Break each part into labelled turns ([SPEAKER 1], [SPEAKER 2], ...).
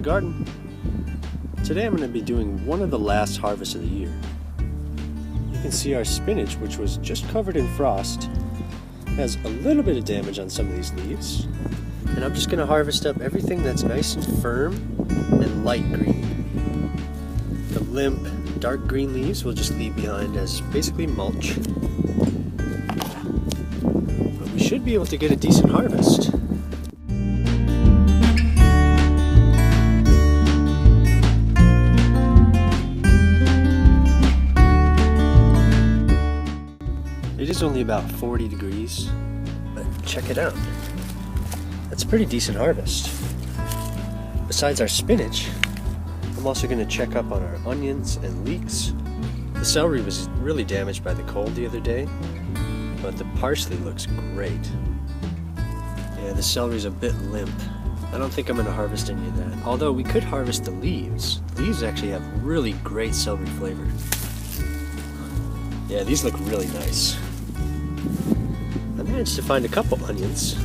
[SPEAKER 1] the garden. Today I'm going to be doing one of the last harvests of the year. You can see our spinach, which was just covered in frost, has a little bit of damage on some of these leaves. And I'm just going to harvest up everything that's nice and firm and light green. The limp, dark green leaves we'll just leave behind as basically mulch. But we should be able to get a decent harvest. It is only about 40 degrees, but check it out. That's a pretty decent harvest. Besides our spinach, I'm also going to check up on our onions and leeks. The celery was really damaged by the cold the other day, but the parsley looks great. Yeah, the celery's a bit limp. I don't think I'm going to harvest any of that. Although we could harvest the leaves. The leaves actually have really great celery flavor. Yeah, these look really nice. I managed to find a couple onions.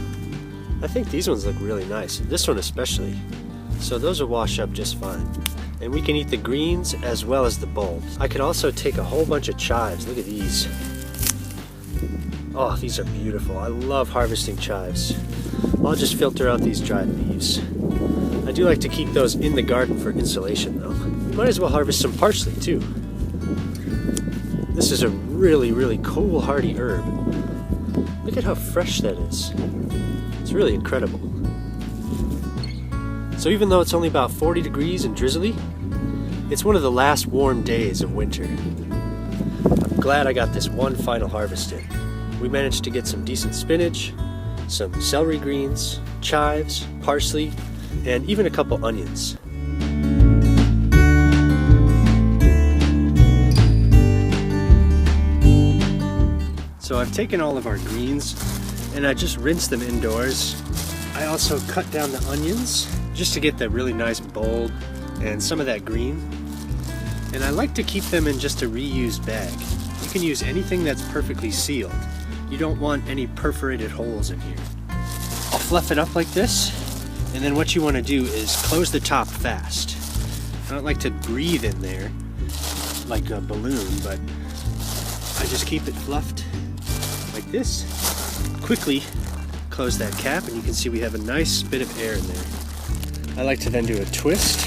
[SPEAKER 1] I think these ones look really nice, this one especially. So those will wash up just fine. And we can eat the greens as well as the bulbs. I could also take a whole bunch of chives. Look at these. Oh, these are beautiful. I love harvesting chives. I'll just filter out these dried leaves. I do like to keep those in the garden for insulation though. We might as well harvest some parsley too. This is a really cool hardy herb. Look at how fresh that is. It's really incredible. So even though it's only about 40 degrees and drizzly, it's one of the last warm days of winter. I'm glad I got this one final harvest in. We managed to get some decent spinach, some celery greens, chives, parsley, and even a couple onions. So I've taken all of our greens and I just rinsed them indoors. I also cut down the onions just to get that really nice bulb and some of that green. And I like to keep them in just a reused bag. You can use anything that's perfectly sealed. You don't want any perforated holes in here. I'll fluff it up like this, and then what you want to do is close the top fast. I don't like to breathe in there like a balloon, but I just keep it fluffed like this. Quickly close that cap and you can see we have a nice bit of air in there. I like to then do a twist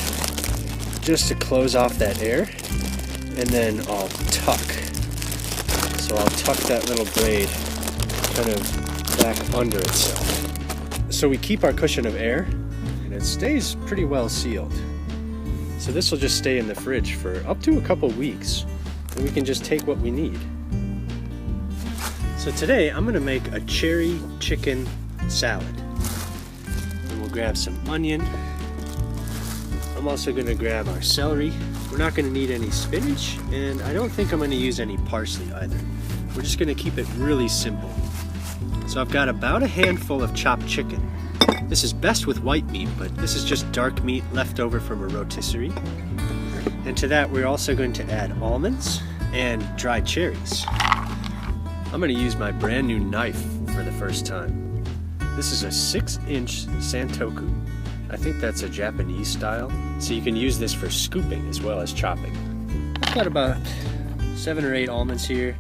[SPEAKER 1] just to close off that air, and then I'll tuck. So I'll tuck that little blade kind of back under itself. So we keep our cushion of air and it stays pretty well sealed. So this will just stay in the fridge for up to a couple weeks and we can just take what we need. So today I'm going to make a cherry chicken salad. And we'll grab some onion. I'm also going to grab our celery. We're not going to need any spinach, and I don't think I'm going to use any parsley either. We're just going to keep it really simple. So I've got about a handful of chopped chicken. This is best with white meat, but this is just dark meat left over from a rotisserie. And to that we're also going to add almonds and dried cherries. I'm going to use my brand new knife for the first time. This is a 6-inch Santoku. I think that's a Japanese style. So you can use this for scooping as well as chopping. I've got about 7 or 8 almonds here,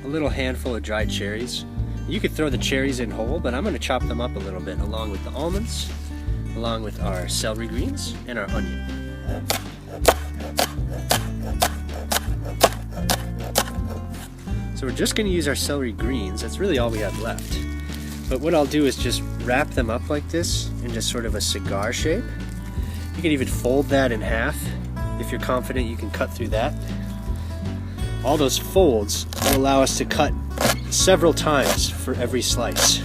[SPEAKER 1] a little handful of dried cherries. You could throw the cherries in whole, but I'm going to chop them up a little bit along with the almonds, along with our celery greens and our onion. So we're just going to use our celery greens. That's really all we have left. But what I'll do is just wrap them up like this in just sort of a cigar shape. You can even fold that in half. If you're confident you can cut through that. All those folds will allow us to cut several times for every slice.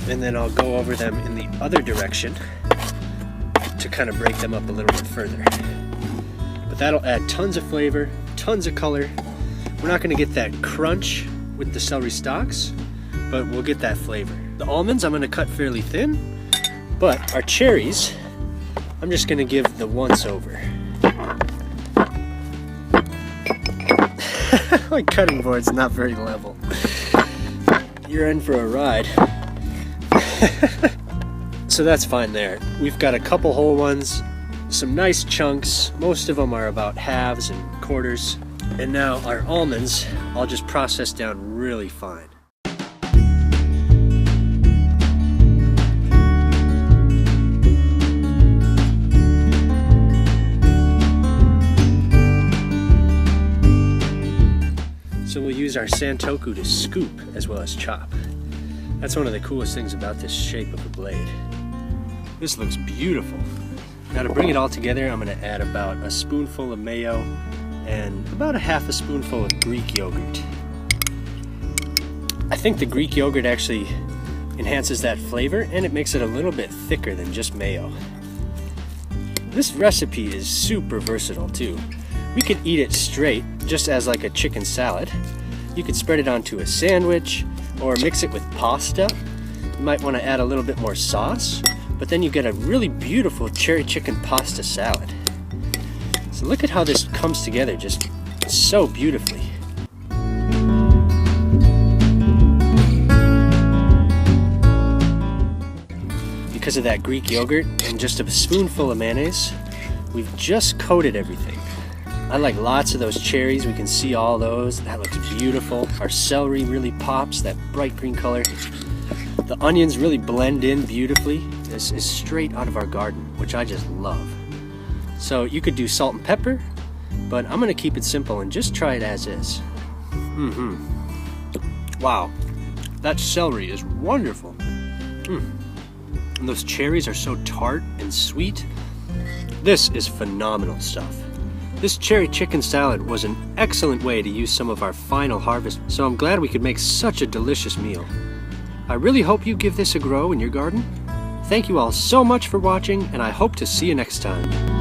[SPEAKER 1] And then I'll go over them in the other direction to kind of break them up a little bit further. But that'll add tons of flavor, tons of color. We're not going to get that crunch with the celery stalks, but we'll get that flavor. The almonds I'm going to cut fairly thin, but our cherries I'm just going to give the once over. My cutting board's not very level. You're in for a ride. So that's fine there. We've got a couple whole ones, some nice chunks. Most of them are about halves and quarters. And now our almonds, I'll just process down really fine. So we'll use our Santoku to scoop as well as chop. That's one of the coolest things about this shape of a blade. This looks beautiful. Now to bring it all together, I'm going to add about a spoonful of mayo and about a half a spoonful of Greek yogurt. I think the Greek yogurt actually enhances that flavor and it makes it a little bit thicker than just mayo. This recipe is super versatile too. We could eat it straight, just as like a chicken salad. You could spread it onto a sandwich or mix it with pasta. You might want to add a little bit more sauce, but then you get a really beautiful cherry chicken pasta salad. So look at how this comes together just so beautifully. Because of that Greek yogurt and just a spoonful of mayonnaise, we've just coated everything. I like lots of those cherries. We can see all those. That looks beautiful. Our celery really pops, that bright green color. The onions really blend in beautifully. This is straight out of our garden, which I just love. So you could do salt and pepper, but I'm gonna keep it simple and just try it as is. Wow, that celery is wonderful. And those cherries are so tart and sweet. This is phenomenal stuff. This cherry chicken salad was an excellent way to use some of our final harvest, so I'm glad we could make such a delicious meal. I really hope you give this a go in your garden. Thank you all so much for watching, and I hope to see you next time.